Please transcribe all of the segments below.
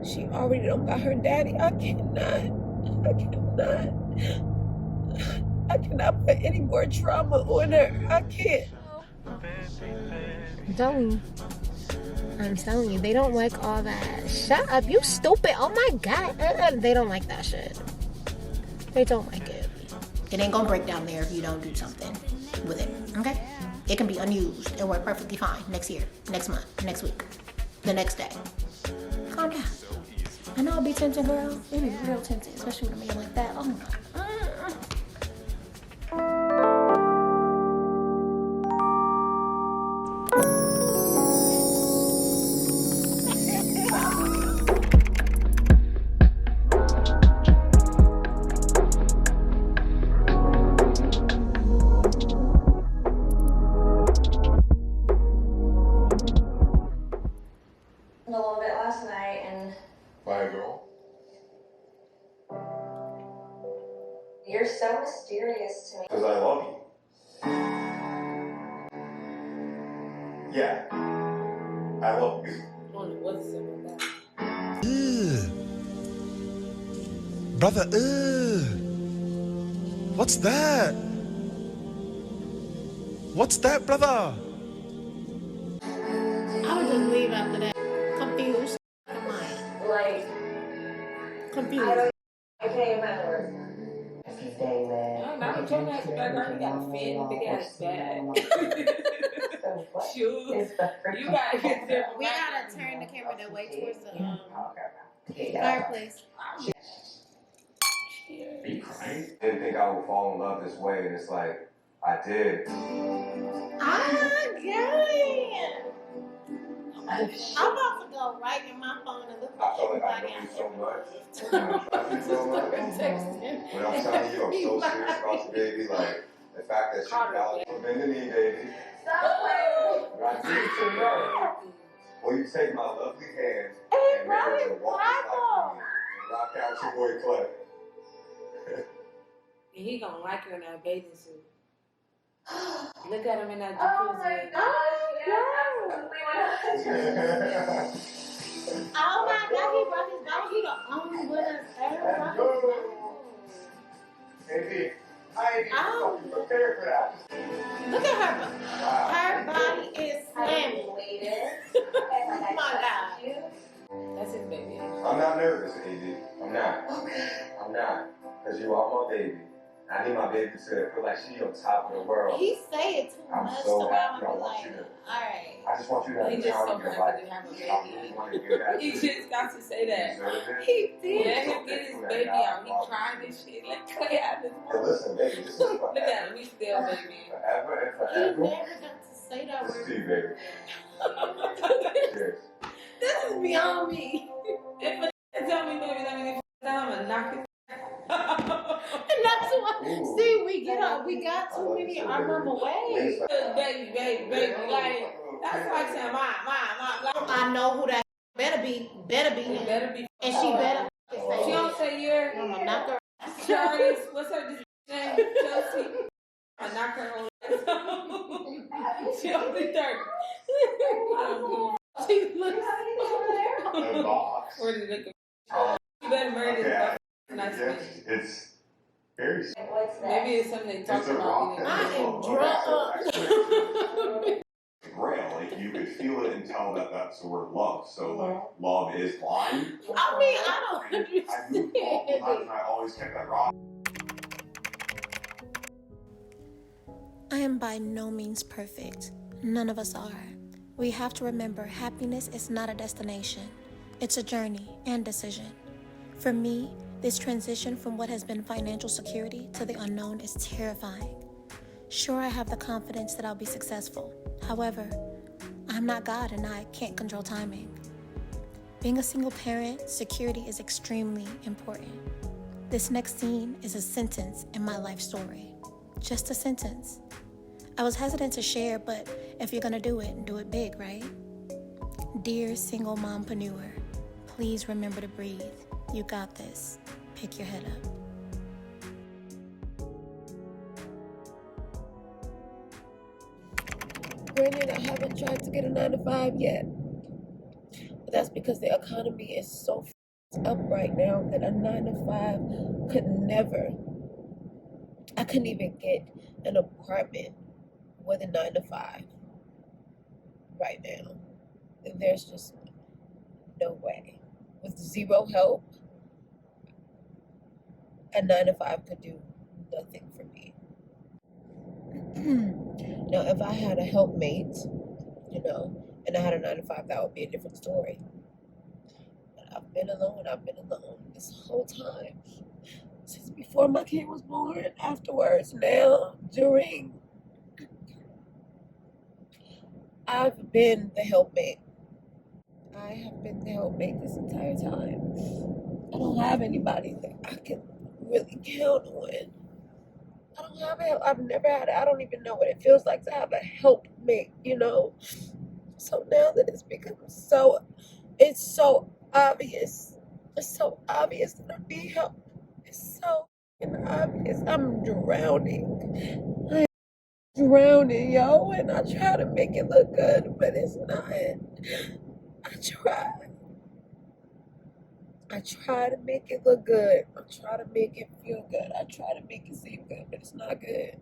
She already don't got her daddy. I cannot put any more trauma on her. I can't. I'm telling you, they don't like all that. Shut up, you stupid. Oh my God. They don't like that shit. They don't like it. It ain't gonna break down there if you don't do something with it, okay? It can be unused and work perfectly fine next year, next month, next week, the next day. Calm down. I know it'll be tempting, girl. It'll be real tempting, especially with a man like that. Oh my God. A little bit last night and... By a girl? You're so mysterious to me. Because I love you. Yeah. I love you. Brother, what's that? What's that, brother? I would just leave after that. Confused. Like... Confused. I can't even find the words. Now I'm talking about the background. You got a fit, big ass bag. Shoes. You gotta get there. We gotta turn the camera that way towards the fireplace. Are you crying? Didn't think I would fall in love this way, and it's like, I did. I'm about to go right in my phone and look I felt like I know you so much. I love you so much. When I'm telling you I'm so serious about you, baby, like, the fact that you're valid for bending the knee, baby. Stop playing! I do you to know. Will you take my lovely hand and marriage and walk this life with me and rock out your boy Clay? And he gonna like her in that bathing suit. Look at him in that Oh jacuzzi. my gosh, yes, absolutely 100%. Oh my God, he brought his dog. He the only one that's ever brought his dog. Baby, I ain't even prepared for that. Look at her. Her body is slamming. Oh my God. That's his baby. I'm not nervous, AD. I'm not. I'm not. Because you are my baby. I need my baby to feel like she on top of the world. He say it too I'm much, so so happy. I'm I want like, you to. alright. I just want you to have He the just time so of your happy life. to have a I baby. really want to get that. He just got to say that. He did. Let him get his baby out. He crying and shit. Let Clay have his But listen, baby, this is Look forever. at him. He's still baby. Forever and He forever. never got to say that This is word. you, baby. Cheers. This is beyond me. If a tell me, baby, let me get down and knock it. And that's why. Ooh. See, we got too many of our mama ways. Baby, like, that's like saying, mom. I know who that better be. Better be. And she better say She don't say your. I'm gonna knock her. Charles, what's her name? Chelsea. I knock her whole ass. She only 30. I don't know. She looks. The box. Where did it go? You better murder this Okay. buff. Nice Yes, man. it's very. What's that? Maybe it's something they talk It's a about. rock. I am drunk. Grail, like you could feel it and tell that that's the word love. So like love is blind. I mean, I don't I moved all the time understand. and I always kept that rock. I am by no means perfect. None of us are. We have to remember happiness is not a destination. It's a journey and decision. For me, this transition from what has been financial security to the unknown is terrifying. Sure, I have the confidence that I'll be successful. However, I'm not God and I can't control timing. Being a single parent, security is extremely important. This next scene is a sentence in my life story. Just a sentence. I was hesitant to share, but if you're gonna do it big, right? Dear single mompreneur, please remember to breathe. You got this. Pick your head up. Granted, I haven't tried to get a 9 to 5 yet. But that's because the economy is so up right now that a 9 to 5 could never. I couldn't even get an apartment with a 9 to 5 right now. There's just no way. With zero help, a 9 to 5 could do nothing for me. Now, if I had a helpmate, and I had a 9 to 5, that would be a different story. But I've been alone this whole time. Since before my kid was born, afterwards, now, during. I've been the helpmate. I have been the helpmate this entire time. I don't have anybody that I can really count on. I don't have help. I've never had it. I don't even know what it feels like to have a helpmate, So now that it's become it's so obvious. It's so obvious that I need help. It's so obvious. I'm drowning. I'm drowning, yo. And I try to make it look good, but it's not. I try to make it look good. I try to make it feel good. I try to make it seem good, but it's not good.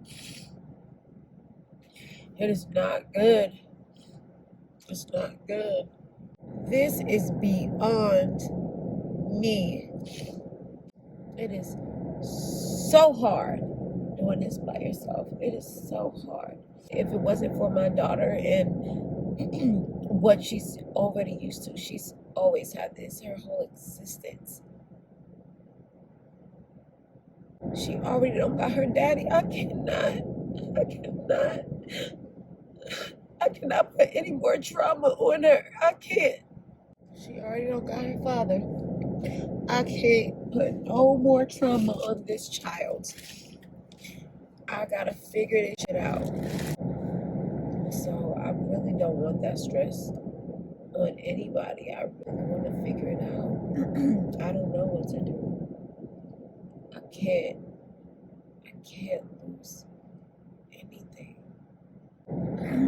It is not good. It's not good. This is beyond me. It is so hard doing this by yourself. It is so hard. If it wasn't for my daughter and what she's already used to, she's always had this her whole existence. She already don't got her daddy. I cannot put any more trauma on her. I can't. She already don't got her father. I can't put no more trauma on this child. I gotta figure this shit out. So I really don't want that stress on anybody. I really want to figure it out. I don't know what to do. I can't lose anything.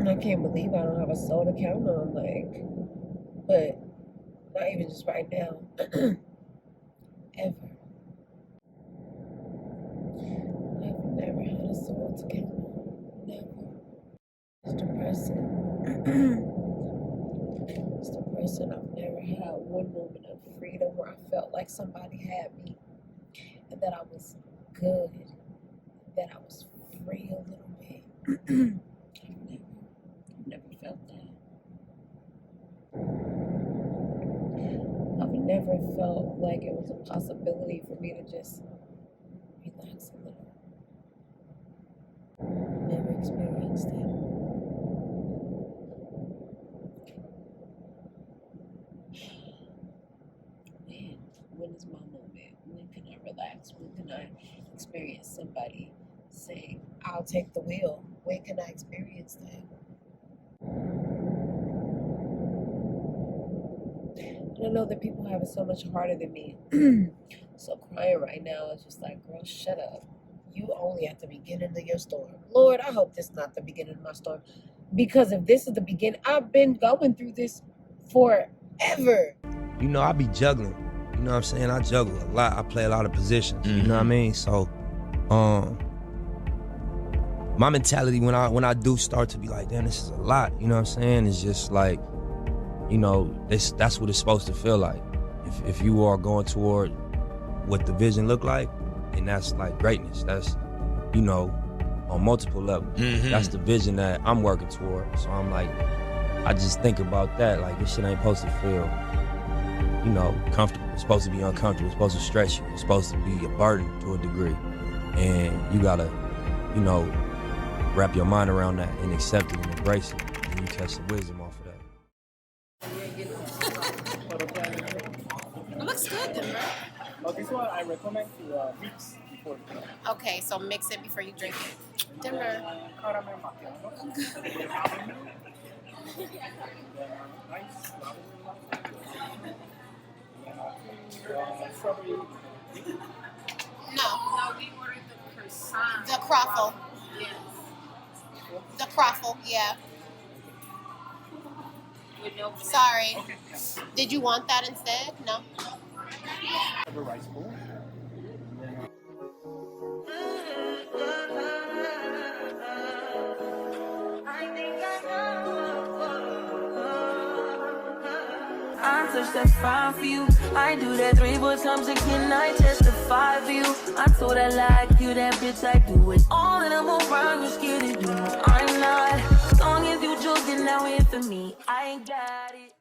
I can't believe I don't have a soul to count on, but not even just right now. Ever. I've never had a soul to count on. Never. It's depressing. It's depressing. I've never had one moment of freedom where I felt like somebody had me and that I was good, that I was free a little bit. I've never felt that. I've never felt like it was a possibility for me to just relax a little. Never experienced it. When is my moment? When can I relax? When can I experience somebody saying, I'll take the wheel? When can I experience that? And I know that people have it so much harder than me. So crying right now is just like, girl, shut up. You only at the beginning of your storm. Lord, I hope this is not the beginning of my storm. Because if this is the beginning, I've been going through this forever. I be juggling. You know what I'm saying? I juggle a lot. I play a lot of positions. You know what I mean? So, my mentality when I do start to be like, damn, this is a lot. You know what I'm saying? It's just like, that's what it's supposed to feel like. If you are going toward what the vision look like, and that's like greatness. That's, on multiple levels. That's the vision that I'm working toward. So I'm like, I just think about that. Like, this shit ain't supposed to feel, comfortable. It's supposed to be uncomfortable. It's supposed to stretch you. It's supposed to be a burden to a degree. And you gotta, wrap your mind around that and accept it and embrace it. And you catch some wisdom off of that. It looks good, Denver. But this one I recommend to mix before. Okay, so mix it before you drink it. Denver. Caramel macchiato. Nice. Strawberry. No. We ordered the croissant. The croffle. Yes. The croffle, yeah. with no. Sorry. Okay, yeah. Did you want that instead? No. Have a rice bowl. And then, I touch that fine for you. I do that 3, 4 times again. I testify for you. I told her like you, that bitch. I do it all, and I'm around. You scared to do. I'm not. As long as you joking, now in for me. I ain't got it.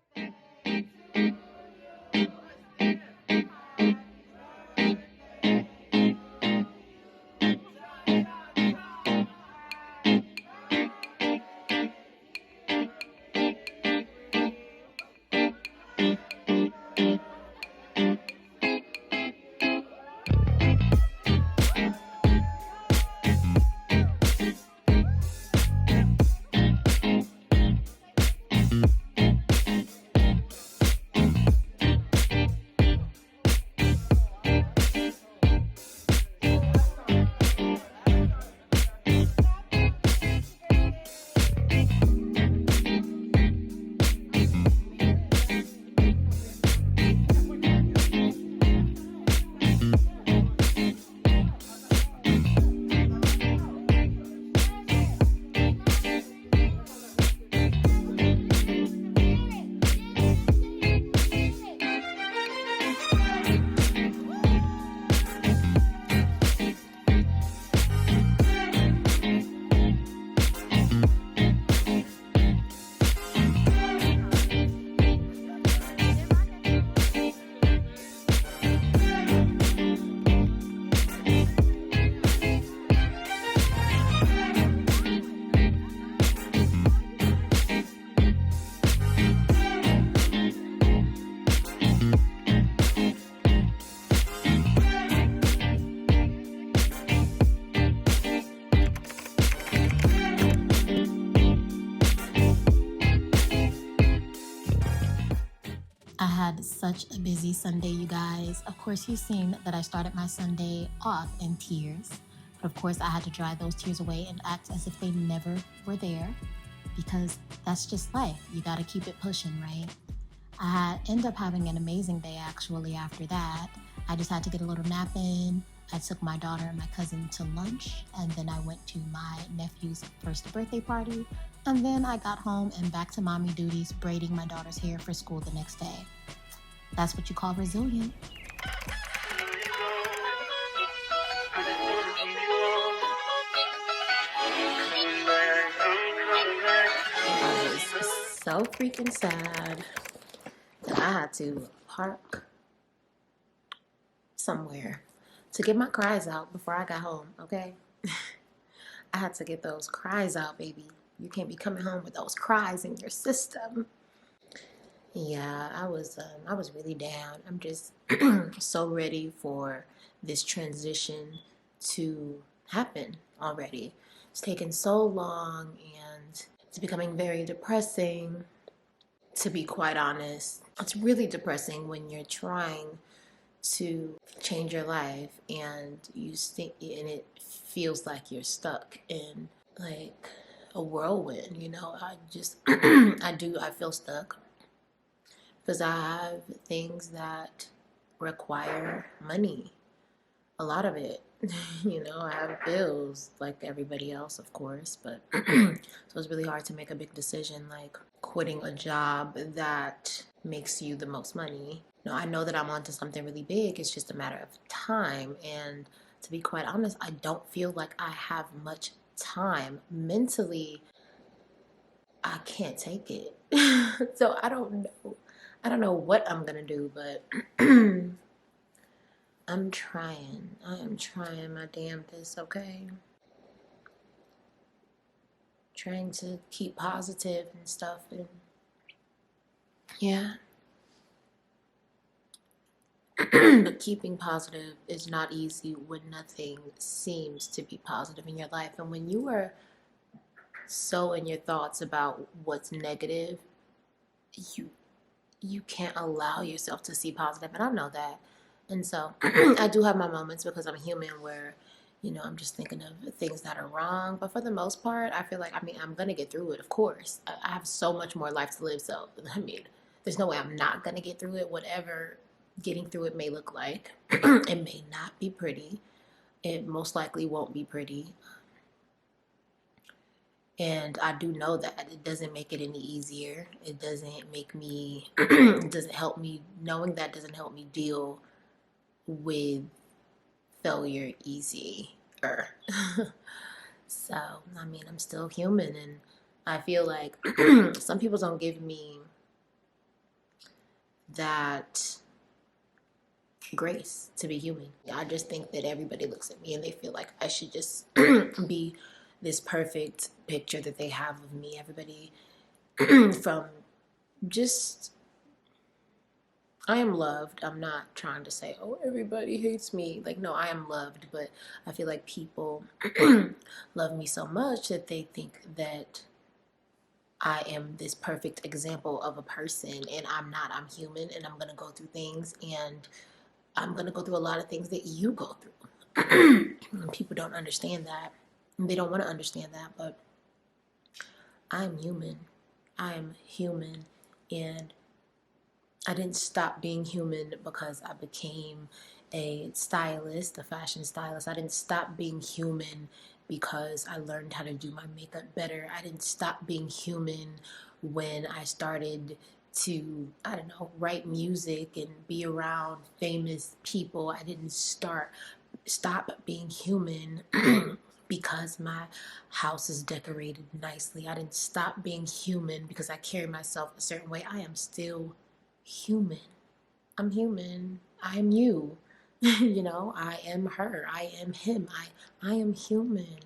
I had such a busy Sunday, you guys. Of course, you've seen that I started my Sunday off in tears. But of course, I had to dry those tears away and act as if they never were there, because that's just life. You got to keep it pushing, right? I ended up having an amazing day actually after that. I just had to get a little nap in. I took my daughter and my cousin to lunch, and then I went to my nephew's first birthday party. And then I got home and back to mommy duties, braiding my daughter's hair for school the next day. That's what you call resilient. I was so freaking sad that I had to park somewhere to get my cries out before I got home, okay? I had to get those cries out, baby. You can't be coming home with those cries in your system. Yeah, I was really down. I'm just so ready for this transition to happen already. It's taken so long and it's becoming very depressing, to be quite honest. It's really depressing when you're trying to change your life and and it feels like you're stuck in like a whirlwind, you know. I just I feel stuck because I have things that require money, a lot of it. You know, I have bills like everybody else, of course, but so it's really hard to make a big decision like quitting a job that makes you the most money. No, I know that I'm onto something really big. It's just a matter of time. And to be quite honest, I don't feel like I have much time. Mentally, I can't take it. So I don't know. I don't know what I'm gonna do, but I'm trying. I am trying my damnedest, okay? Trying to keep positive and stuff, and yeah. But keeping positive is not easy when nothing seems to be positive in your life. And when you are so in your thoughts about what's negative, you can't allow yourself to see positive. And I know that. And so I do have my moments because I'm human where, You know, I'm just thinking of things that are wrong. But for the most part, I feel like, I mean, I'm going to get through it, of course. I have so much more life to live. So, I mean, there's no way I'm not going to get through it, whatever getting through it may look like. It may not be pretty. It most likely won't be pretty. And I do know that it doesn't make it any easier. It doesn't make me, it doesn't help me, knowing that doesn't help me deal with failure easier. So, I mean, I'm still human, and I feel like some people don't give me that grace to be human. I just think that everybody looks at me and they feel like I should just be this perfect picture that they have of me. Everybody from just, I am loved. I'm not trying to say, oh, everybody hates me. Like, no, I am loved, but I feel like people love me so much that they think that I am this perfect example of a person, and I'm not. I'm human, and I'm going to go through things, and I'm going to go through a lot of things that you go through. And people don't understand that. They don't want to understand that, but I'm human. I am human, and I didn't stop being human because I became a stylist, a fashion stylist. I didn't stop being human because I learned how to do my makeup better. I didn't stop being human when I started to, I don't know, write music and be around famous people. I didn't stop being human because my house is decorated nicely. I didn't stop being human because I carry myself a certain way. I am still human. I'm human. I am you. You know, I am her. I am him. I am human.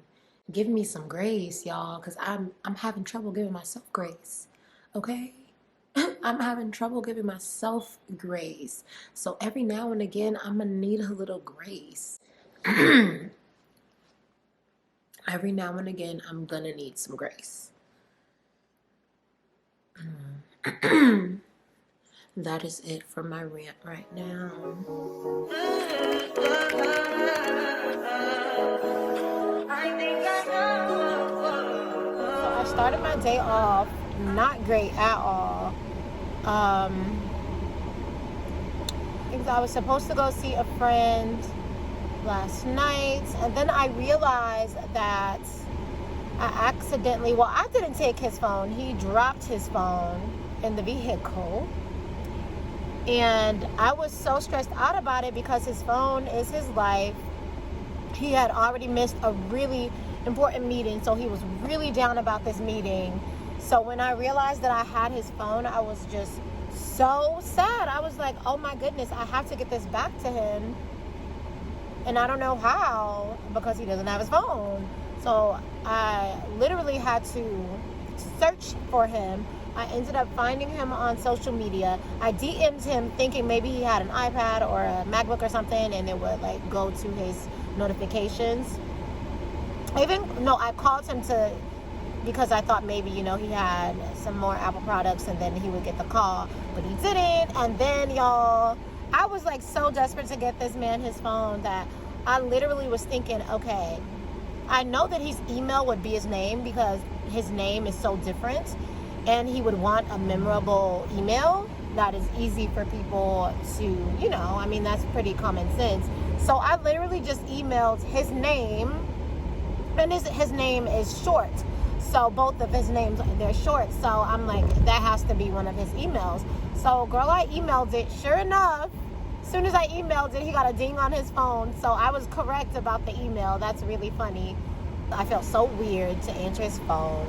Give me some grace, y'all, because I'm having trouble giving myself grace. Okay? I'm having trouble giving myself grace. So every now and again, I'm going to need a little grace. Every now and again, I'm going to need some grace. That is it for my rant right now. So I started my day off not great at all. Because I was supposed to go see a friend last night, and then I realized that I didn't take his phone. He dropped his phone in the vehicle, and I was so stressed out about it because his phone is his life. He had already missed a really important meeting, so he was really down about this meeting. So when I realized that I had his phone, I was just so sad. I was like, oh my goodness, I have to get this back to him. And I don't know how, because he doesn't have his phone. So I literally had to search for him. I ended up finding him on social media. I DM'd him thinking maybe he had an iPad or a MacBook or something, and it would like go to his notifications. I called him because I thought maybe, he had some more Apple products and then he would get the call, but he didn't. And then, y'all, I was like so desperate to get this man his phone that I literally was thinking, okay, I know that his email would be his name because his name is so different, and he would want a memorable email that is easy for people to, that's pretty common sense. So I literally just emailed his name, and his name is short. So both of his names, they're short. So I'm like, that has to be one of his emails. So girl, I emailed it. Sure enough, as soon as I emailed it, he got a ding on his phone. So I was correct about the email. That's really funny. I felt so weird to answer his phone.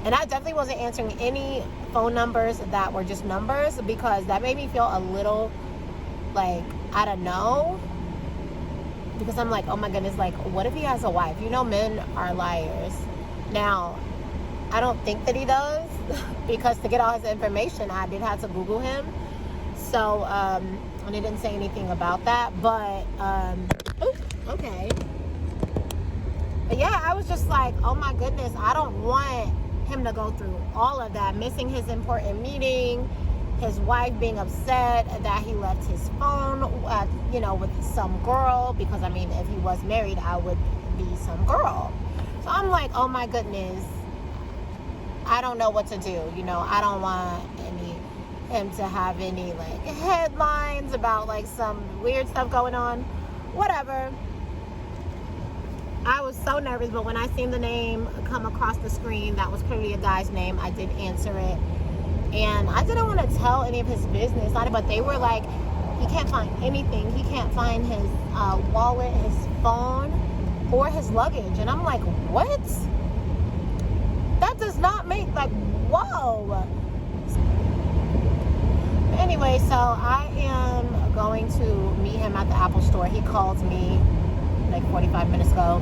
And I definitely wasn't answering any phone numbers that were just numbers, because that made me feel a little like, I don't know. Because I'm like, oh my goodness, like, what if he has a wife? Men are liars. Now, I don't think that he does, because to get all his information, I did have to Google him. So, and he didn't say anything about that, but, okay. But yeah, I was just like, oh my goodness, I don't want him to go through all of that, missing his important meeting, his wife being upset that he left his phone. you know, with some girl, because I mean, if he was married, I would be some girl. So I'm like, oh my goodness, I don't know what to do. You know, I don't want him to have any like headlines about like some weird stuff going on. Whatever. I was so nervous, but when I seen the name come across the screen, that was clearly a guy's name. I did answer it, and I didn't want to tell any of his business, but they were like, he can't find anything. He can't find his wallet, his phone, or his luggage. And I'm like, what? That does not make, like, whoa. Anyway, so I am going to meet him at the Apple store. He called me like 45 minutes ago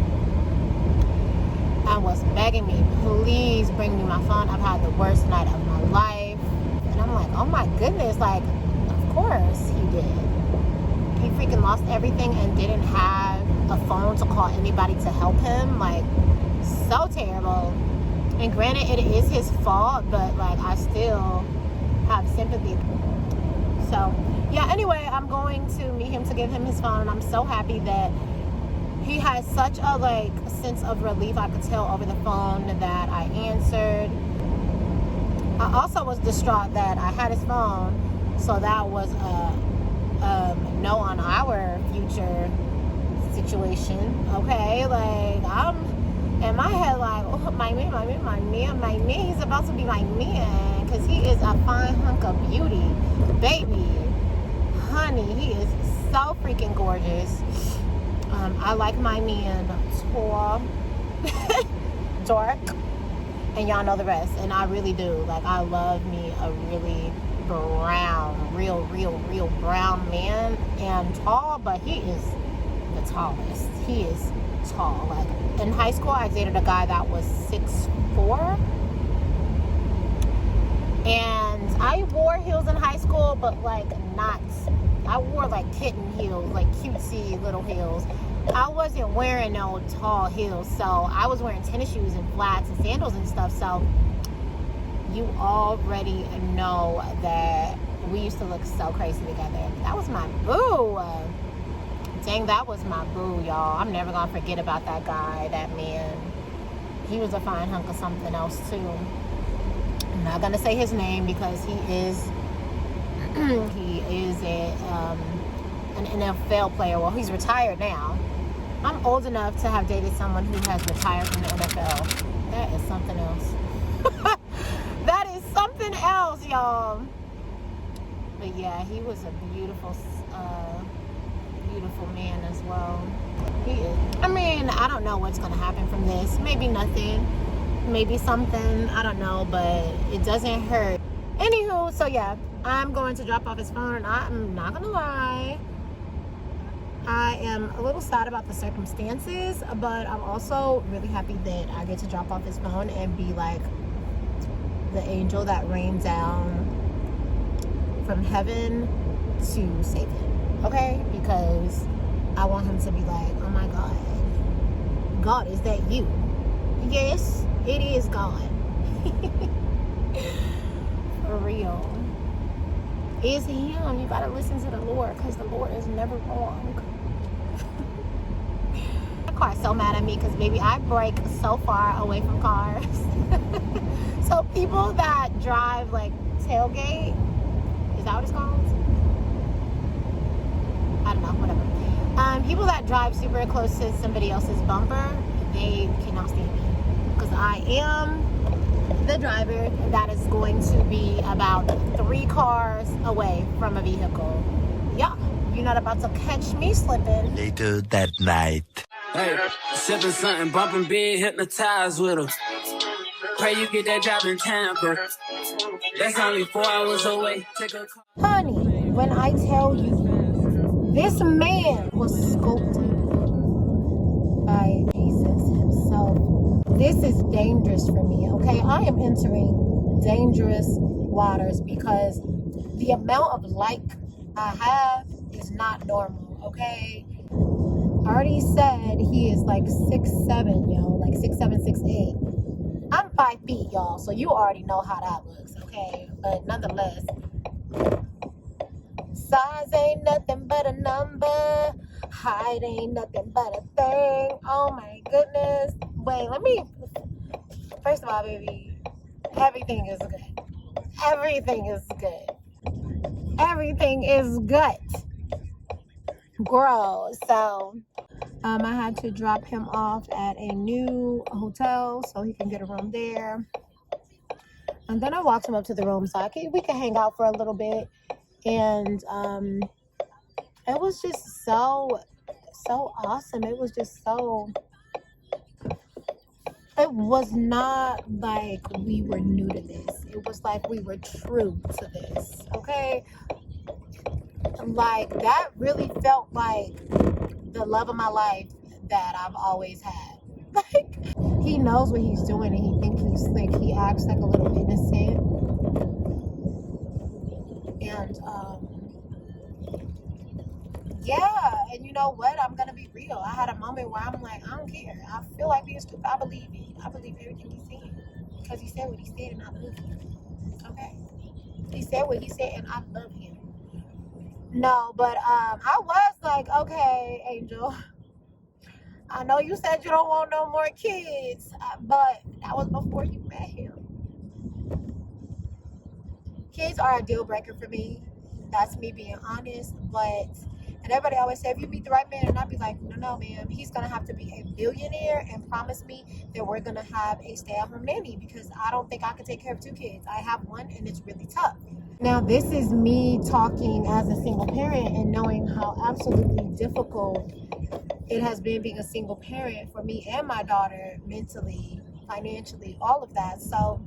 and was begging me, please bring me my phone. I've had the worst night of my life. And I'm like, oh my goodness, like, of course he did. He freaking lost everything and didn't have a phone to call anybody to help him. Like, so terrible. And granted, it is his fault, but like, I still have sympathy. So yeah, anyway, I'm going to meet him to give him his phone, and I'm so happy that he has such a like sense of relief. I could tell over the phone that I answered. I also was distraught that I had his phone, so that was a no on our future situation. Okay, like I'm in my head like, oh, my man, he's about to be my man, because he is a fine hunk of beauty, baby, honey. He is so freaking gorgeous. I like my man tall, dark, and y'all know the rest. And I really do. Like, I love me a really brown, real brown man. And tall, but he is the tallest. He is tall. Like, in high school, I dated a guy that was 6'4". And I wore heels in high school, but like not. I wore like kitten heels, like cutesy little heels. I wasn't wearing no tall heels, so I was wearing tennis shoes and flats and sandals and stuff. So you already know that we used to look so crazy together. That was my boo. Dang, that was my boo, y'all. I'm never gonna forget about that guy, that man. He was a fine hunk of something else too. I'm not gonna say his name because he is an NFL player. Well, he's retired now. I'm old enough to have dated someone who has retired from the NFL. That is something else. That is something else, y'all. But yeah, he was a beautiful man as well. He is. I mean, I don't know what's gonna happen from this. Maybe nothing. Maybe something. I don't know, but it doesn't hurt. Anywho, so yeah, I'm going to drop off his phone, and I'm not gonna lie, I am a little sad about the circumstances, but I'm also really happy that I get to drop off his phone and be like the angel that rained down from heaven to save him, okay? Because I want him to be like, oh my God, is that you? Yes, it is God. For real. Is him. You gotta listen to the Lord, because the Lord is never wrong. My car is so mad at me because, baby, I brake so far away from cars. So people that drive like tailgate, is that what it's called? I don't know, whatever. People that drive super close to somebody else's bumper, they cannot stand me, because I am the driver that is going to be about 3 cars away from a vehicle. Yeah, you're not about to catch me slipping. Later that night. Hey, sipping something, bumping big, hypnotized with her. Pray you get that job in Tampa. That's only 4 hours away. Take a call. Honey, when I tell you, this man was sculpted by Jesus himself. This is dangerous for me, okay? I am entering dangerous waters because the amount of like I have is not normal, okay? I already said he is like 6'7", yo, like 6'7", 6'8". I'm 5 feet, y'all, so you already know how that looks, okay? But nonetheless, size ain't nothing but a number. Height ain't nothing but a thing. Oh my goodness. Wait, first of all, baby, everything is good. Everything is good. Everything is good. Girl, so I had to drop him off at a new hotel so he can get a room there. And then I walked him up to the room so we could hang out for a little bit. And it was just so awesome. It was just it was not like we were new to this. It was like we were true to this, okay? Like, that really felt like the love of my life that I've always had. Like, he knows what he's doing and he thinks he's slick. He acts like a little innocent. And, yeah, and you know what? I'm gonna be real. I had a moment where I'm like, I don't care. I feel like being stupid. I believe it. I believe everything he's saying. Because he said what he said and I love him. Okay? He said what he said and I love him. No, but I was like, okay, Angel, I know you said you don't want no more kids, but that was before you met him. Kids are a deal breaker for me. That's me being honest. And everybody always say, if you meet the right man, and I'd be like, no, ma'am, he's gonna have to be a billionaire and promise me that we're gonna have a stay-at-home nanny, because I don't think I can take care of 2 kids. I have one and it's really tough. Now, this is me talking as a single parent and knowing how absolutely difficult it has been being a single parent for me and my daughter, mentally, financially, all of that. So,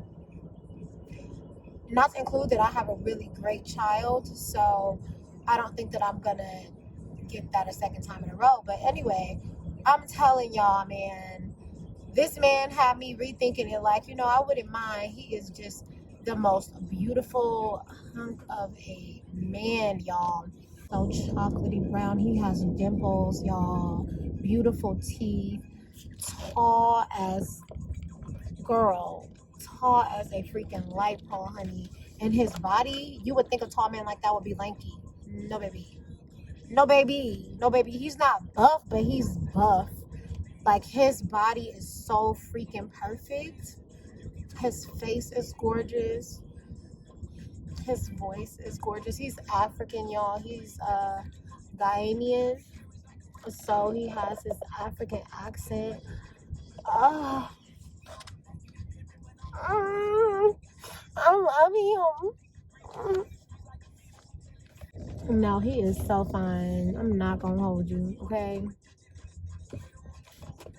not to include that I have a really great child, so I don't think that I'm gonna get that a second time in a row. But anyway, I'm telling y'all, man, this man had me rethinking it. Like, I wouldn't mind. He is just the most beautiful hunk of a man, y'all. So chocolatey brown. He has dimples, y'all. Beautiful teeth. Tall as a freaking light pole, honey. And his body, you would think a tall man like that would be lanky. No, baby. No, baby. He's not buff, but he's buff. Like, his body is so freaking perfect. His face is gorgeous. His voice is gorgeous. He's African, y'all. He's Ghanaian. So he has his African accent. I love him. No, he is so fine. I'm not gonna hold you, okay?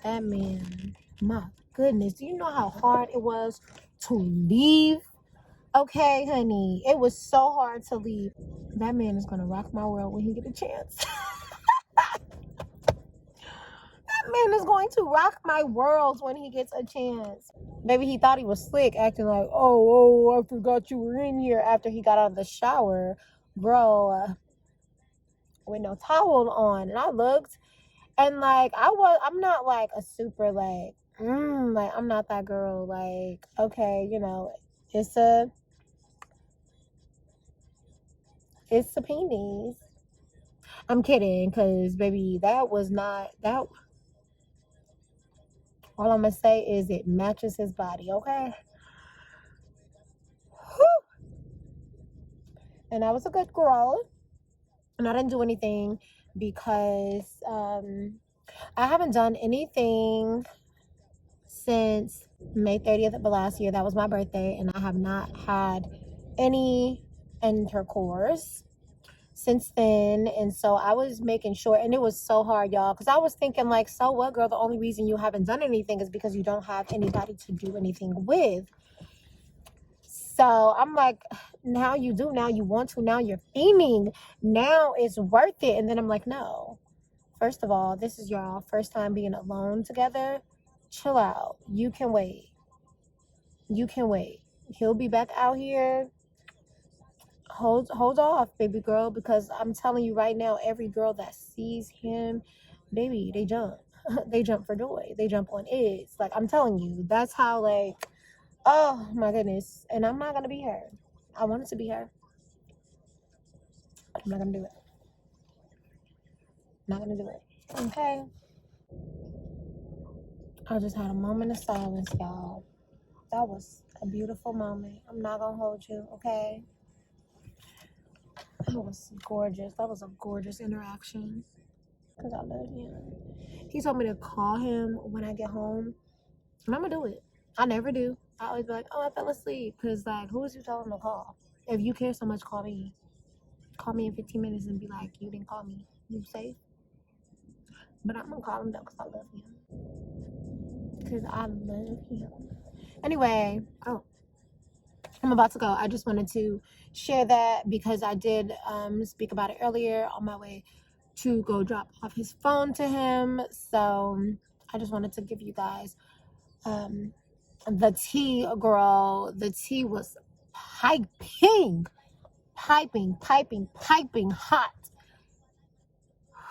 That man, my goodness, do you know how hard it was to leave? Okay, honey, it was so hard to leave. That man is gonna rock my world when he get a chance. That man is going to rock my world when he gets a chance. Maybe he thought he was slick, acting like, oh, I forgot you were in here after he got out of the shower, bro, with no towel on. And I looked, and like, I'm not like a super like, like, I'm not that girl. Like, okay, it's a penis. I'm kidding, because baby, that was not that. All I'm gonna say is it matches his body, okay? Whew. And I was a good girl, and I didn't do anything because I haven't done anything since May 30th of last year. That was my birthday, and I have not had any intercourse since then. And so I was making sure, and it was so hard, y'all, because I was thinking like, so what, girl? The only reason you haven't done anything is because you don't have anybody to do anything with. So I'm like, now you do, now you want to, now you're fiending, now it's worth it. And then I'm like, no, first of all, this is y'all first time being alone together. Chill out. You can wait. He'll be back out here. Hold off, baby girl, because I'm telling you right now, every girl that sees him, baby, they jump. They jump for joy. They jump on edge. Like, I'm telling you, that's how, like, oh my goodness. And I'm not gonna be her. I wanted to be her, but I'm not gonna do it. Okay? I just had a moment of silence, y'all. That was a beautiful moment. I'm not gonna hold you, okay? That was gorgeous. That was a gorgeous interaction. Because I love him. He told me to call him when I get home. And I'm gonna do it. I never do. I always be like, oh, I fell asleep. Because, like, who is you telling to call? If you care so much, call me. Call me in 15 minutes and be like, you didn't call me. You safe? But I'm gonna call him though because I love him. Because I love him. Anyway, oh, I'm about to go. I just wanted to share that because I did speak about it earlier on my way to go drop off his phone to him. So I just wanted to give you guys the tea, girl. The tea was piping hot.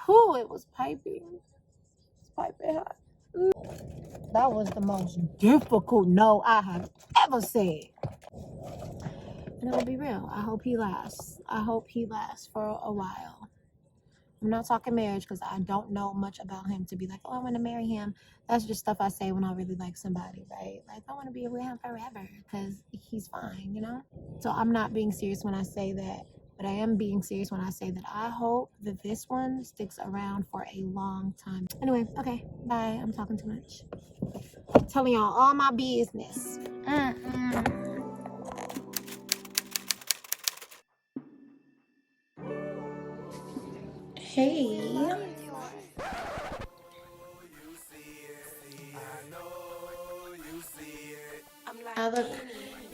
Whew, it was piping. It's piping hot. That was the most difficult no I have ever said. And I'll be real. I hope he lasts. I hope he lasts for a while. I'm not talking marriage because I don't know much about him to be like, oh, I want to marry him. That's just stuff I say when I really like somebody, right? Like, I want to be with him forever because he's fine, you know? So I'm not being serious when I say that. But I am being serious when I say that I hope that this one sticks around for a long time. Anyway, okay, bye. I'm talking too much. I'm telling y'all all my business. Hey. I look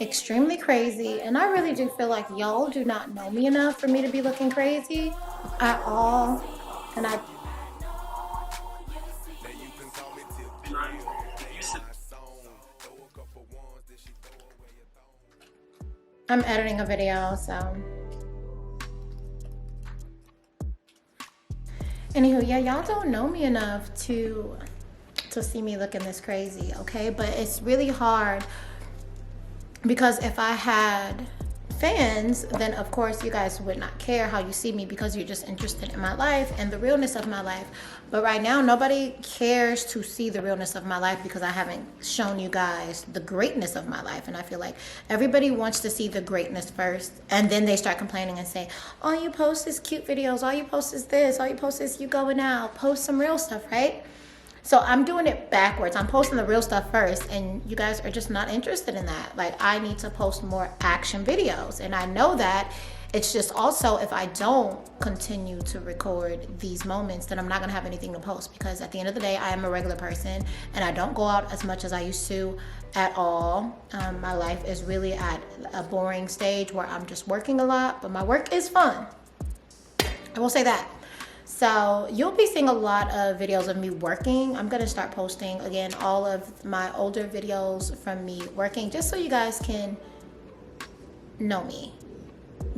extremely crazy, and I really do feel like y'all do not know me enough for me to be looking crazy at all. And I'm editing a video, so anywho, yeah, y'all don't know me enough to see me looking this crazy, okay? But it's really hard because if I had fans, then of course you guys would not care how you see me because you're just interested in my life and the realness of my life. But right now, nobody cares to see the realness of my life because I haven't shown you guys the greatness of my life. And I feel like everybody wants to see the greatness first, and then they start complaining and say, all you post is cute videos, all you post is this, all you post is you going out, post some real stuff, right? So I'm doing it backwards. I'm posting the real stuff first, and you guys are just not interested in that. Like, I need to post more action videos, and I know that. It's just also, if I don't continue to record these moments, then I'm not gonna have anything to post, because at the end of the day, I am a regular person and I don't go out as much as I used to at all. My life is really at a boring stage where I'm just working a lot, but my work is fun. I will say that. So you'll be seeing a lot of videos of me working. I'm gonna start posting again all of my older videos from me working, just so you guys can know me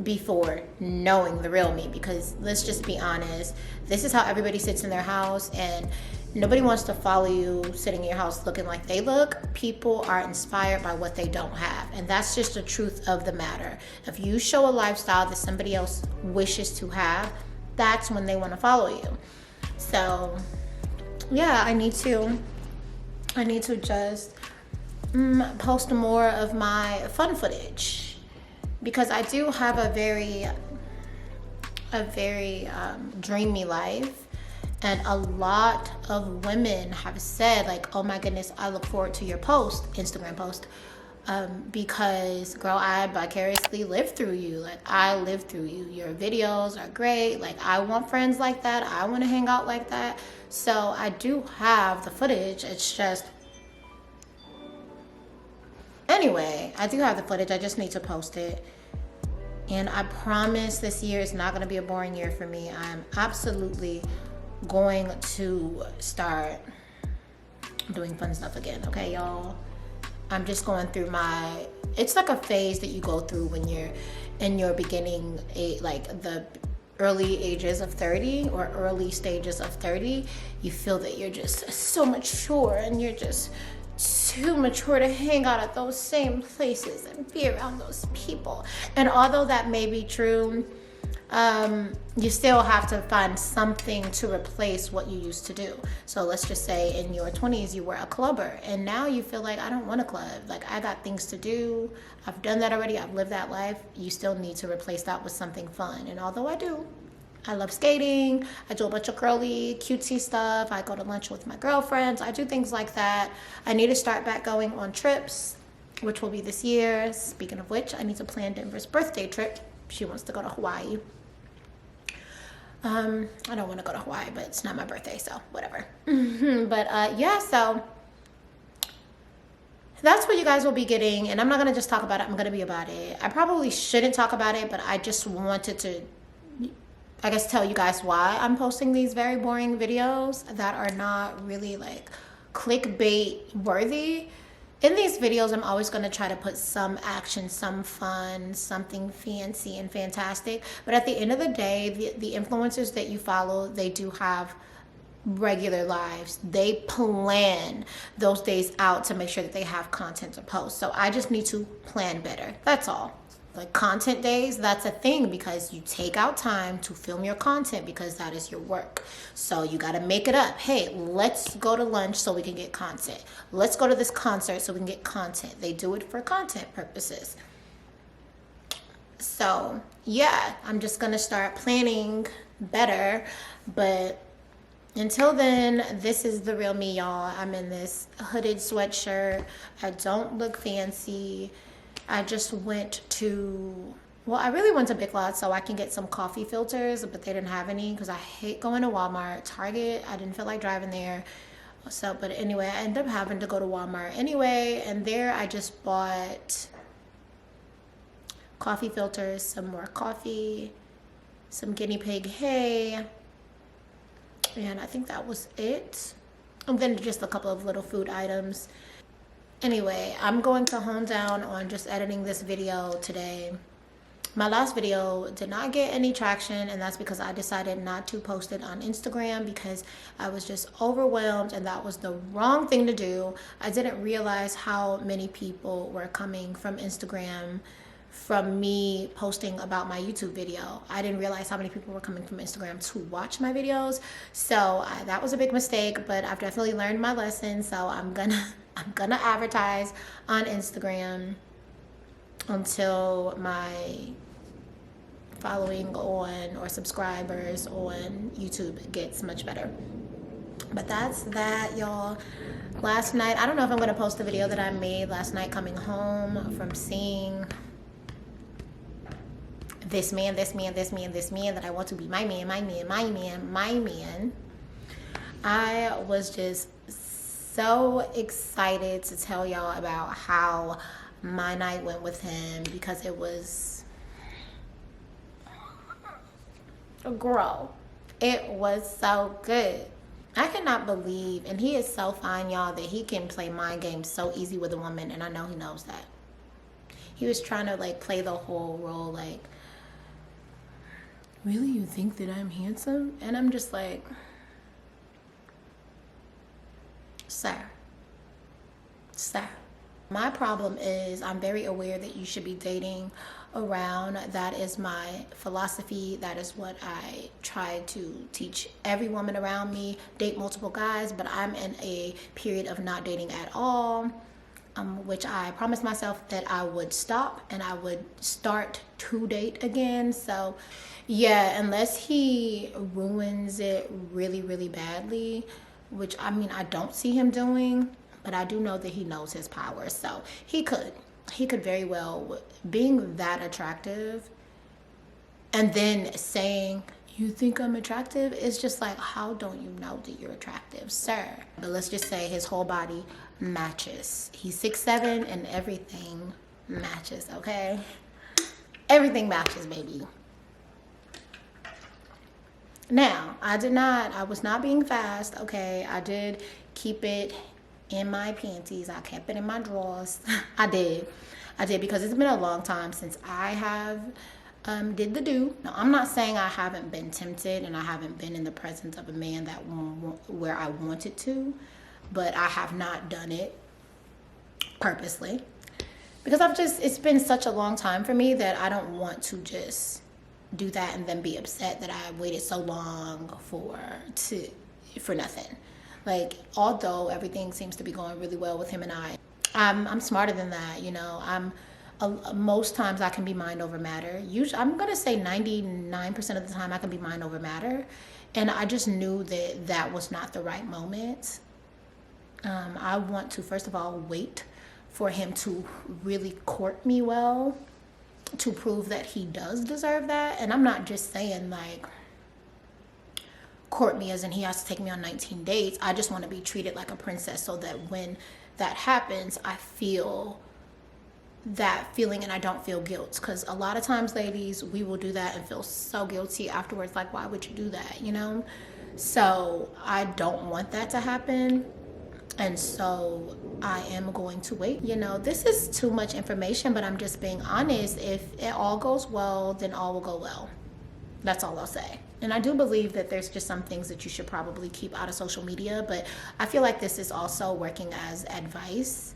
before knowing the real me. Because let's just be honest, this is how everybody sits in their house, and nobody wants to follow you sitting in your house looking like they look. People are inspired by what they don't have, and that's just the truth of the matter. If you show a lifestyle that somebody else wishes to have, that's when they want to follow you. So yeah, I need to just post more of my fun footage, because I do have a very dreamy life, and a lot of women have said, like, oh my goodness, I look forward to your Instagram post, because girl, I vicariously lived through you. Like, I lived through you. Your videos are great. Like, I want friends like that. I want to hang out like that. So I do have the footage. It's just, anyway, I do have the footage. I just need to post it. And I promise this year is not going to be a boring year for me. I'm absolutely going to start doing fun stuff again. Okay, y'all? I'm just going through it's like a phase that you go through when you're in your beginning, like the early ages of 30 or early stages of 30. You feel that you're just so mature, and you're just too mature to hang out at those same places and be around those people. And although that may be true, you still have to find something to replace what you used to do. So let's just say in your 20s you were a clubber, and now you feel like, I don't want to club. Like, I got things to do. I've done that already. I've lived that life. You still need to replace that with something fun. And although I love skating, I do a bunch of girly, cutesy stuff. I go to lunch with my girlfriends. I do things like that. I need to start back going on trips, which will be this year. Speaking of which, I need to plan Denver's birthday trip. She wants to go to Hawaii. I don't want to go to Hawaii, but it's not my birthday, so whatever. But yeah, so that's what you guys will be getting. And I'm not going to just talk about it. I'm going to be about it. I probably shouldn't talk about it, but I just wanted to, I guess, tell you guys why I'm posting these very boring videos that are not really like clickbait worthy. In these videos, I'm always going to try to put some action, some fun, something fancy and fantastic. But at the end of the day, the influencers that you follow, they do have regular lives. They plan those days out to make sure that they have content to post. So I just need to plan better. That's all. Like content days, that's a thing because you take out time to film your content because that is your work. So you got to make it up. Hey, let's go to lunch so we can get content. Let's go to this concert so we can get content. They do it for content purposes. So yeah, I'm just going to start planning better. But until then, this is the real me, y'all. I'm in this hooded sweatshirt. I don't look fancy. I just went to, well, I really went to Big Lots so I can get some coffee filters, but they didn't have any because I hate going to Walmart. Target, I didn't feel like driving there. So, but anyway, I ended up having to go to Walmart anyway, and there I just bought coffee filters, some more coffee, some guinea pig hay, and I think that was it. And then just a couple of little food items. Anyway, I'm going to hone down on just editing this video today. My last video did not get any traction, and that's because I decided not to post it on Instagram because I was just overwhelmed, and that was the wrong thing to do. I didn't realize how many people were coming from Instagram from me posting about my YouTube video. I didn't realize how many people were coming from Instagram to watch my videos. So that was a big mistake, but I've definitely learned my lesson. So I'm gonna advertise on Instagram until my following on or subscribers on YouTube gets much better. But that's that, y'all. Last night, I don't know if I'm gonna post the video that I made last night coming home from seeing this man that I want to be my man. I was just so excited to tell y'all about how my night went with him because it was, girl, it was so good. I cannot believe, and he is so fine, y'all, that he can play mind games so easy with a woman, and I know he knows that. He was trying to like play the whole role like, really, you think that I'm handsome? And I'm just like, sir. My problem is I'm very aware that you should be dating around. That is my philosophy. That is what I try to teach every woman around me. Date multiple guys, but I'm in a period of not dating at all, which I promised myself that I would stop and I would start to date again. So yeah, unless he ruins it really, really badly, which I mean, I don't see him doing, but I do know that he knows his power. So he could very well, being that attractive and then saying, you think I'm attractive? It's just like, how don't you know that you're attractive, sir? But let's just say his whole body matches. He's 6'7" and everything matches, okay? Everything matches, baby. Now, I was not being fast, okay? I did keep it in my panties. I kept it in my drawers. I did because it's been a long time since I have did the do. Now, I'm not saying I haven't been tempted and I haven't been in the presence of a man that where I wanted to, but I have not done it purposely because it's been such a long time for me that I don't want to just do that and then be upset that I waited so long for nothing. Like, although everything seems to be going really well with him and I'm smarter than that, you know. Most times I can be mind over matter. Usually, I'm gonna say 99% of the time I can be mind over matter, and I just knew that that was not the right moment. I want to, first of all, wait for him to really court me well, to prove that he does deserve that. And I'm not just saying like court me as in he has to take me on 19 dates. I just want to be treated like a princess, so that when that happens, I feel that feeling and I don't feel guilt. Because a lot of times, ladies, we will do that and feel so guilty afterwards, like, why would you do that, you know? So I don't want that to happen, and so I am going to wait. You know, this is too much information, but I'm just being honest. If it all goes well, then all will go well. That's all I'll say. And I do believe that there's just some things that you should probably keep out of social media, but I feel like this is also working as advice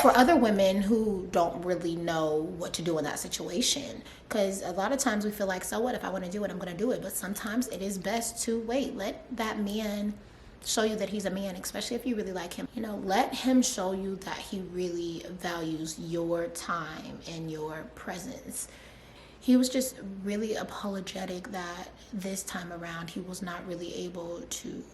for other women who don't really know what to do in that situation. Because a lot of times we feel like, so what, if I want to do it, I'm going to do it. But sometimes it is best to wait. Let that man show you that he's a man, especially if you really like him. You know, let him show you that he really values your time and your presence. He was just really apologetic that this time around he was not really able to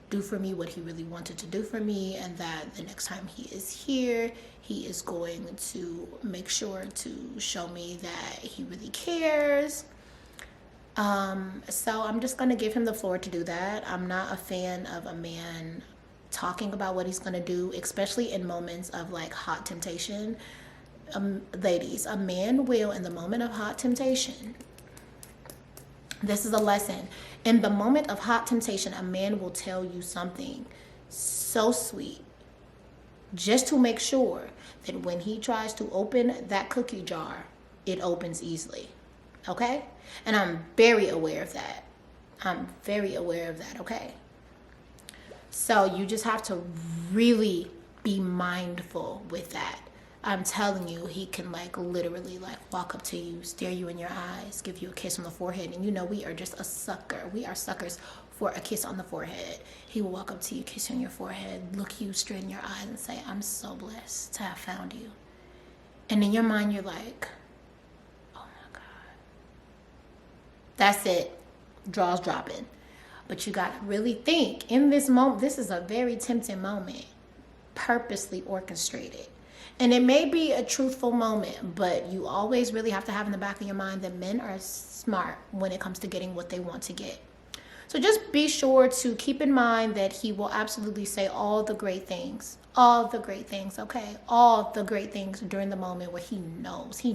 do for me what he really wanted to do for me, and that the next time he is here, he is going to make sure to show me that he really cares. So I'm just going to give him the floor to do that. I'm not a fan of a man talking about what he's going to do, especially in moments of like hot temptation. Ladies, a man will, in the moment of hot temptation, this is a lesson. In the moment of hot temptation, a man will tell you something so sweet just to make sure that when he tries to open that cookie jar, it opens easily. Okay? And I'm very aware of that. I'm very aware of that, okay? So you just have to really be mindful with that. I'm telling you, he can like literally like walk up to you, stare you in your eyes, give you a kiss on the forehead. And you know, we are just a sucker. We are suckers for a kiss on the forehead. He will walk up to you, kiss you on your forehead, look you straight in your eyes and say, I'm so blessed to have found you. And in your mind, you're like, oh my God. That's it. Draws dropping. But you got to really think in this moment. This is a very tempting moment, purposely orchestrated. And it may be a truthful moment, but you always really have to have in the back of your mind that men are smart when it comes to getting what they want to get. So just be sure to keep in mind that he will absolutely say all the great things, okay? All the great things during the moment where he knows he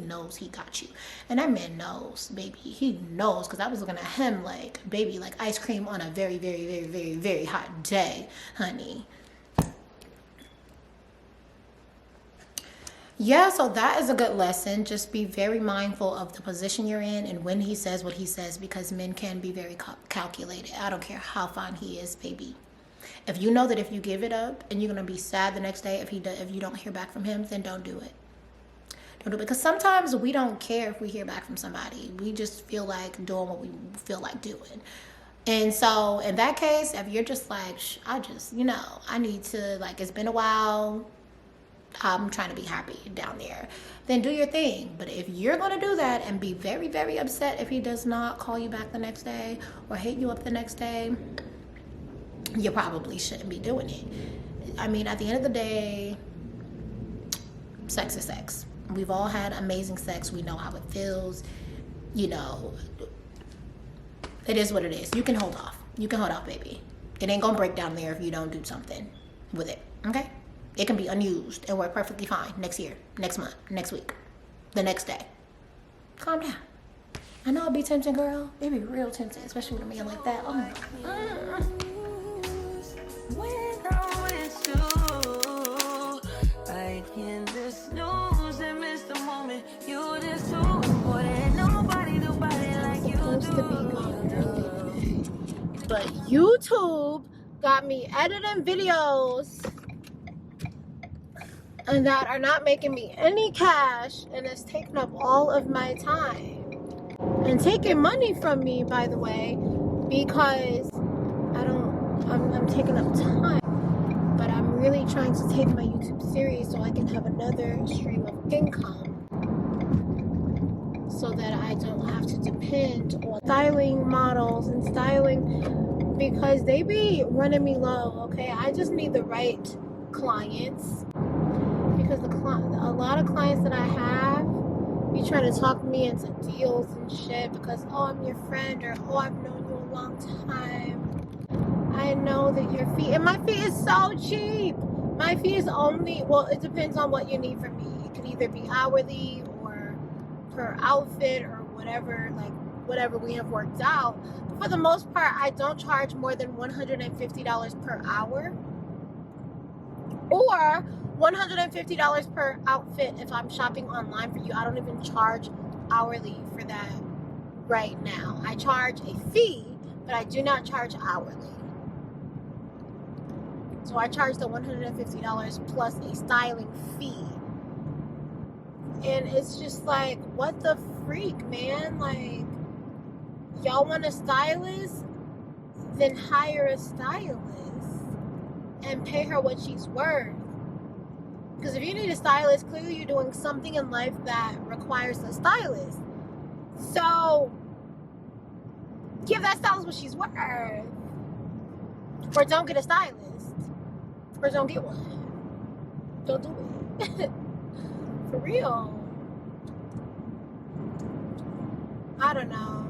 got you. And that man knows, baby. He knows, because I was looking at him like, baby, like ice cream on a very, very, very, very, very hot day, honey. Yeah, so that is a good lesson. Just be very mindful of the position you're in and when he says what he says, because men can be very calculated. I don't care how fine he is, baby. If you know that if you give it up and you're going to be sad the next day if you don't hear back from him, then don't do it. Don't do it. Because sometimes we don't care if we hear back from somebody. We just feel like doing what we feel like doing. And so in that case, if you're just like, I need to, like, it's been a while, I'm trying to be happy down there, then do your thing. But if you're going to do that and be very, very upset if he does not call you back the next day or hit you up the next day, you probably shouldn't be doing it. I mean, at the end of the day, sex is sex. We've all had amazing sex. We know how it feels. You know, it is what it is. You can hold off. You can hold off, baby. It ain't going to break down there if you don't do something with it, okay? It can be unused and work perfectly fine next year, next month, next week, the next day. Calm down. I know it'd be tempting, girl. It'd be real tempting, especially with a man like that. Oh my God. When I'm with you, I can just snooze and miss the moment. You just so important. Nobody do body like you do. But YouTube got me editing videos and that are not making me any cash, and it's taking up all of my time. and taking money from me, by the way, because I'm taking up time. But I'm really trying to take my YouTube serious so I can have another stream of income, so that I don't have to depend on styling models and styling, because they be running me low. Okay, I just need the right clients, because a lot of clients that I have be trying to talk me into deals and shit because, oh, I'm your friend, or oh, I've known you a long time. I know that your fee, and my fee is so cheap. My fee is only, well, it depends on what you need from me. It can either be hourly or per outfit or whatever, like whatever we have worked out. But for the most part, I don't charge more than $150 per hour, or $150 per outfit if I'm shopping online for you. I don't even charge hourly for that right now. I charge a fee, but I do not charge hourly. So I charge the $150 plus a styling fee. And it's just like, what the freak, man? Like, y'all want a stylist? Then hire a stylist and pay her what she's worth. Because if you need a stylist, clearly you're doing something in life that requires a stylist. So give that stylist what she's worth. Or don't get a stylist. Or don't get one. Don't do it. For real. I don't know.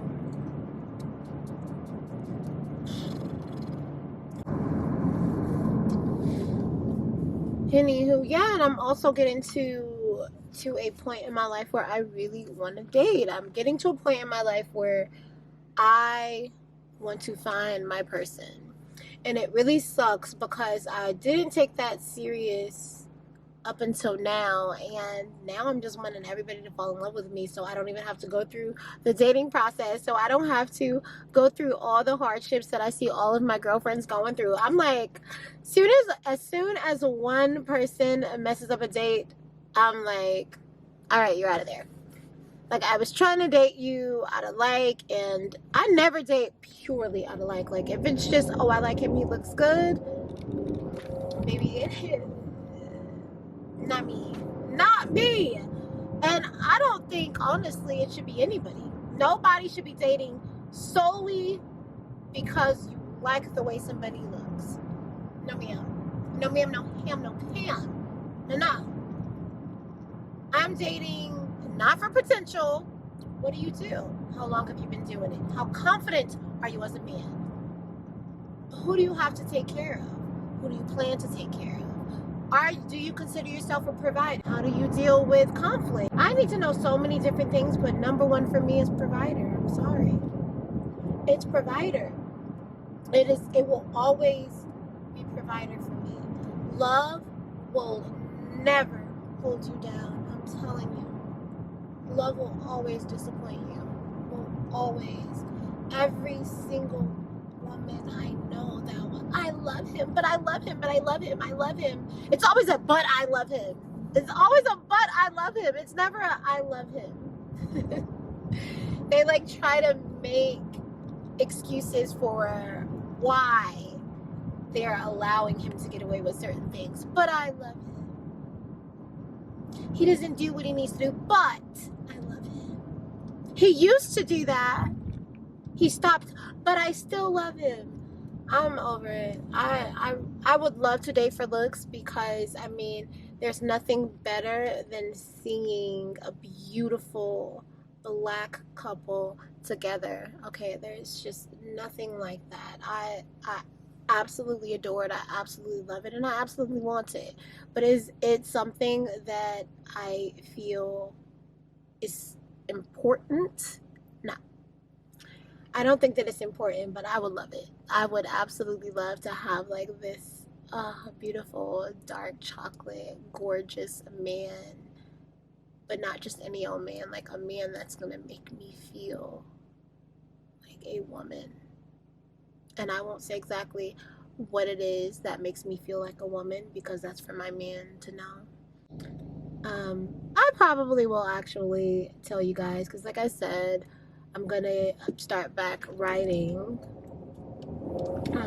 Anywho, yeah, and I'm also getting to a point in my life where I really want to date. I'm getting to a point in my life where I want to find my person. And it really sucks because I didn't take that serious up until now, and now I'm just wanting everybody to fall in love with me, so I don't even have to go through the dating process, so I don't have to go through all the hardships that I see all of my girlfriends going through. I'm like, as soon as one person messes up a date, I'm like, all right, you're out of there. Like, I was trying to date you out of like, and I never date purely out of like. Like, if it's just, oh, I like him, he looks good, maybe it is. Not me. Not me. And I don't think, honestly, it should be anybody. Nobody should be dating solely because you like the way somebody looks. No, ma'am. No, ma'am, no ham, no Pam. No. I'm dating not for potential. What do you do? How long have you been doing it? How confident are you as a man? Who do you have to take care of? Who do you plan to take care of? Do you consider yourself a provider? How do you deal with conflict? I need to know so many different things, but number one for me is provider. I'm sorry. It's provider. It will always be provider for me. Love will never hold you down. I'm telling you. Love will always disappoint you. Will always. Every single woman I know that I love him, but I love him, but I love him, I love him. It's always a but I love him. It's always a but I love him. It's never a I love him. They like try to make excuses for why they're allowing him to get away with certain things. But I love him. He doesn't do what he needs to do, but I love him. He used to do that. He stopped, but I still love him. I'm over it. I would love to date for looks because, I mean, there's nothing better than seeing a beautiful black couple together. Okay, there's just nothing like that. I absolutely adore it. I absolutely love it, and I absolutely want it. But is it something that I feel is important? No. I don't think that it's important, but I would love it. I would absolutely love to have like this beautiful, dark chocolate, gorgeous man, but not just any old man, like a man that's gonna make me feel like a woman. And I won't say exactly what it is that makes me feel like a woman because that's for my man to know. I probably will actually tell you guys because, like I said, I'm gonna start back writing.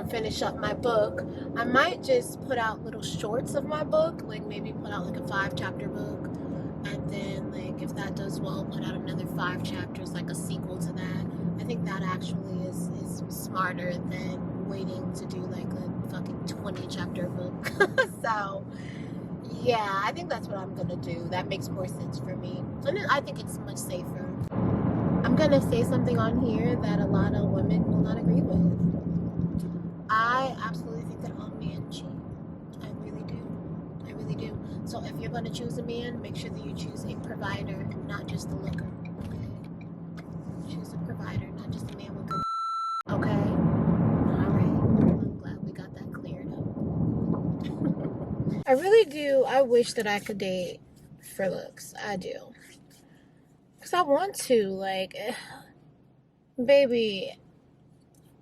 Finish up my book. I might just put out little shorts of my book, like maybe put out like a 5-chapter book, and then like if that does well, put out another 5 chapters, like a sequel to that. I think that actually is smarter than waiting to do like a fucking 20-chapter book. So yeah, I think that's what I'm gonna do. That makes more sense for me, and I think it's much safer. I'm gonna say something on here that a lot of women will not agree with. I absolutely think that all men cheat. I really do. I really do. So if you're going to choose a man, make sure that you choose a provider, not just a looker. Okay? Choose a provider, not just a man with good. Okay? Alright. I'm glad we got that cleared up. I really do. I wish that I could date for looks. I do. Because I want to. Like, baby,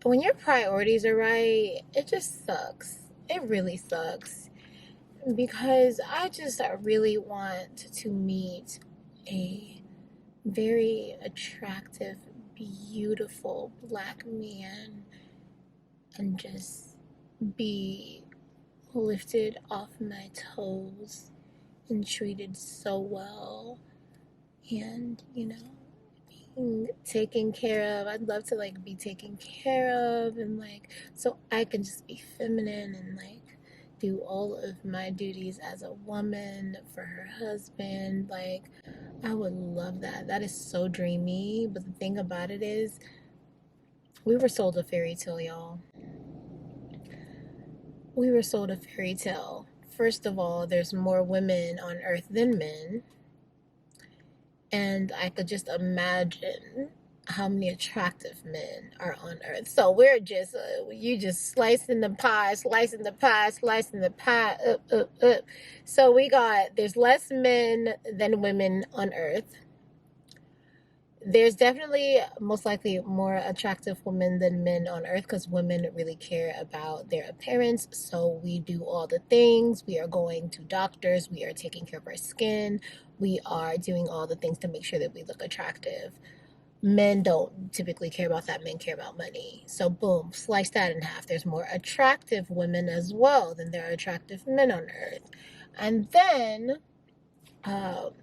when your priorities are right, it just sucks. It really sucks. Because I really want to meet a very attractive, beautiful black man and just be lifted off my toes and treated so well. And, you know, being taken care of. I'd love to like be taken care of, and like so I can just be feminine and like do all of my duties as a woman for her husband. Like, I would love that. That is so dreamy. But the thing about it is, we were sold a fairy tale, y'all. We were sold a fairy tale. First of all, there's more women on earth than men. And I could just imagine how many attractive men are on earth. So we're just, you just slicing the pie. Up. So there's less men than women on earth. There's definitely most likely more attractive women than men on earth, because women really care about their appearance. So we do all the things. We are going to doctors. We are taking care of our skin. We are doing all the things to make sure that we look attractive. Men don't typically care about that. Men care about money. So boom, slice that in half. There's more attractive women as well than there are attractive men on earth. And then all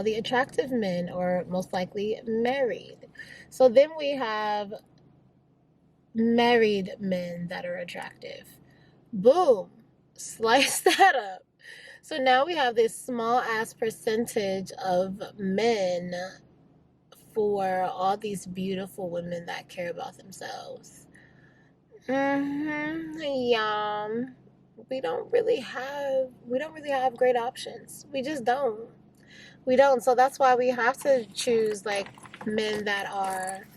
the attractive men are most likely married. So then we have married men that are attractive. Boom, slice that up. So now we have this small ass percentage of men for all these beautiful women that care about themselves. Yeah. We don't really have great options. We just don't. We don't. So that's why we have to choose like men that are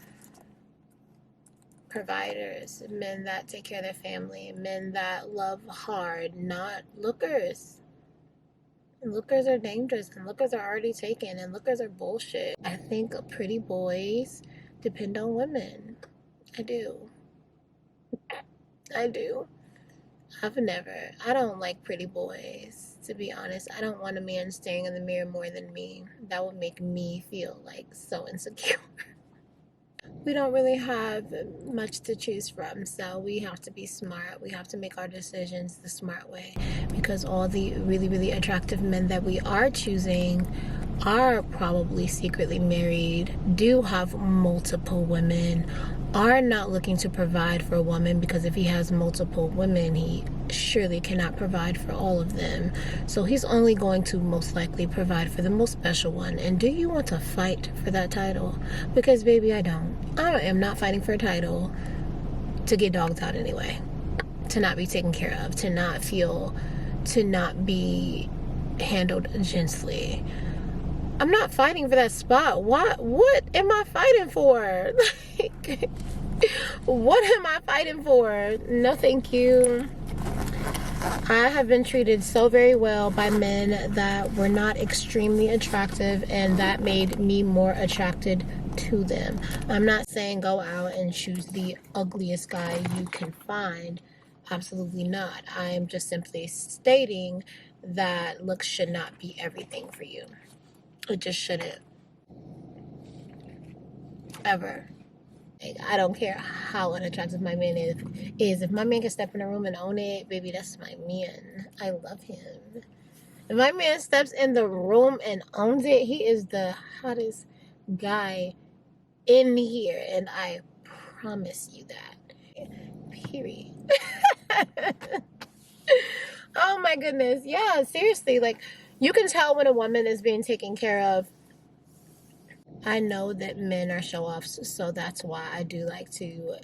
providers, men that take care of their family, men that love hard, not lookers. Lookers are dangerous, and lookers are already taken, and lookers are bullshit. I think pretty boys depend on women. I do. I don't like pretty boys, to be honest. I don't want a man staring in the mirror more than me. That would make me feel like so insecure. We don't really have much to choose from, so we have to be smart. We have to make our decisions the smart way, because all the really, really attractive men that we are choosing are probably secretly married, do have multiple women, are not looking to provide for a woman, because if he has multiple women, he surely cannot provide for all of them. So he's only going to most likely provide for the most special one. And do you want to fight for that title? Because baby, I don't. I am not fighting for a title to get dogged out anyway, to not be taken care of, to not be handled gently. I'm not fighting for that spot. What am I fighting for? Like, what am I fighting for? No, thank you. I have been treated so very well by men that were not extremely attractive, and that made me more attracted to them. I'm not saying go out and choose the ugliest guy you can find. Absolutely not. I'm just simply stating that looks should not be everything for you. It just shouldn't. ever. Like, I don't care how unattractive my man is. If my man can step in a room and own it, baby, that's my man. I love him. If my man steps in the room and owns it, he is the hottest guy in here, and I promise you that. Period. Oh my goodness. Yeah, seriously, like, you can tell when a woman is being taken care of. I know that men are show-offs, so that's why I do like to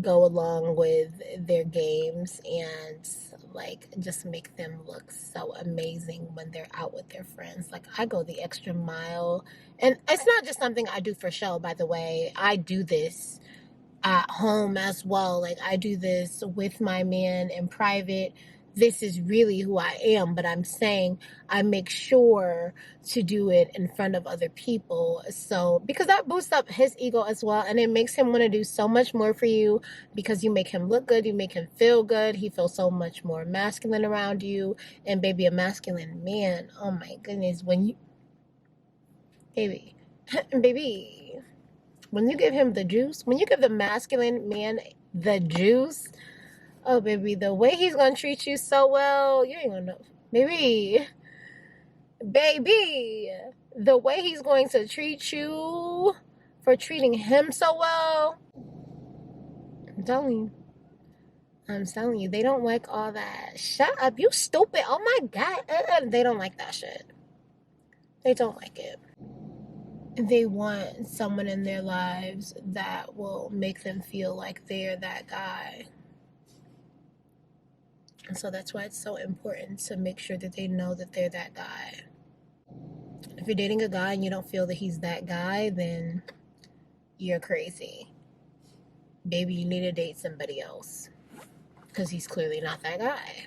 go along with their games and like just make them look so amazing when they're out with their friends. Like, I go the extra mile, and it's not just something I do for show, by the way. I do this at home as well. Like, I do this with my man in private. This is really who I am, but I'm saying I make sure to do it in front of other people. So, because that boosts up his ego as well, and it makes him want to do so much more for you because you make him look good, you make him feel good, he feels so much more masculine around you. And baby, a masculine man, oh my goodness, when you, baby, when you give him the juice, when you give the masculine man the juice, oh, baby, the way he's going to treat you so well, you ain't going to know. Baby, the way he's going to treat you for treating him so well, I'm telling you, they don't like all that. Shut up, you stupid. Oh, my God. They don't like that shit. They don't like it. They want someone in their lives that will make them feel like they're that guy. And so that's why it's so important to make sure that they know that they're that guy. If you're dating a guy and you don't feel that he's that guy, then you're crazy. Baby, you need to date somebody else, because he's clearly not that guy.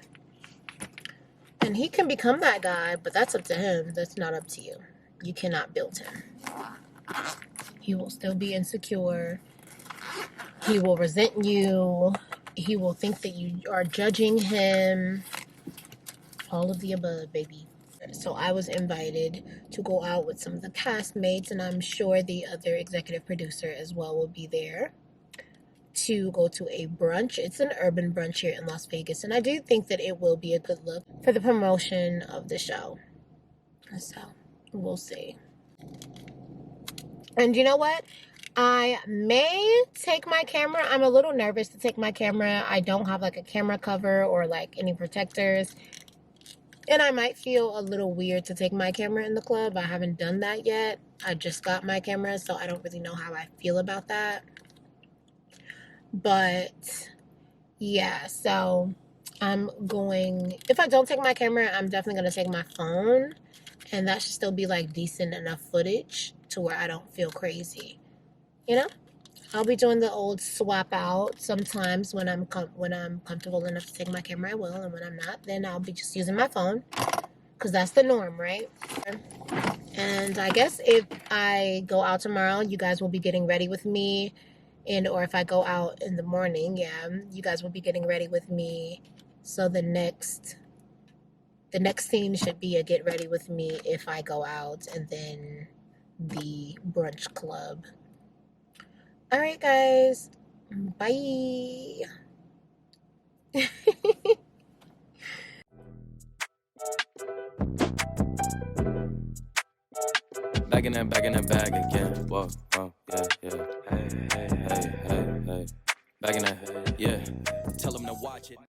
And he can become that guy, but that's up to him. That's not up to you. You cannot build him. He will still be insecure. He will resent you. He will think that you are judging him. All of the above, baby. So I was invited to go out with some of the castmates, and I'm sure the other executive producer as well will be there, to go to a brunch. It's an urban brunch here in Las Vegas, and I do think that it will be a good look for the promotion of the show. So we'll see. And you know what? I may take my camera. I'm a little nervous to take my camera. I don't have like a camera cover or like any protectors. And I might feel a little weird to take my camera in the club. I haven't done that yet. I just got my camera, so I don't really know how I feel about that. But yeah, so I'm going, if I don't take my camera, I'm definitely going to take my phone. And that should still be like decent enough footage to where I don't feel crazy. You know, I'll be doing the old swap out sometimes. When I'm comfortable enough to take my camera, I will. And when I'm not, then I'll be just using my phone, because that's the norm, right? And I guess if I go out tomorrow, you guys will be getting ready with me. Or if I go out in the morning, yeah, you guys will be getting ready with me. So the next scene should be a get ready with me if I go out, and then the brunch club. All right, guys. Bye. Back in that bag again. Whoa, yeah. Hey. Back in that, yeah. Tell them to watch it.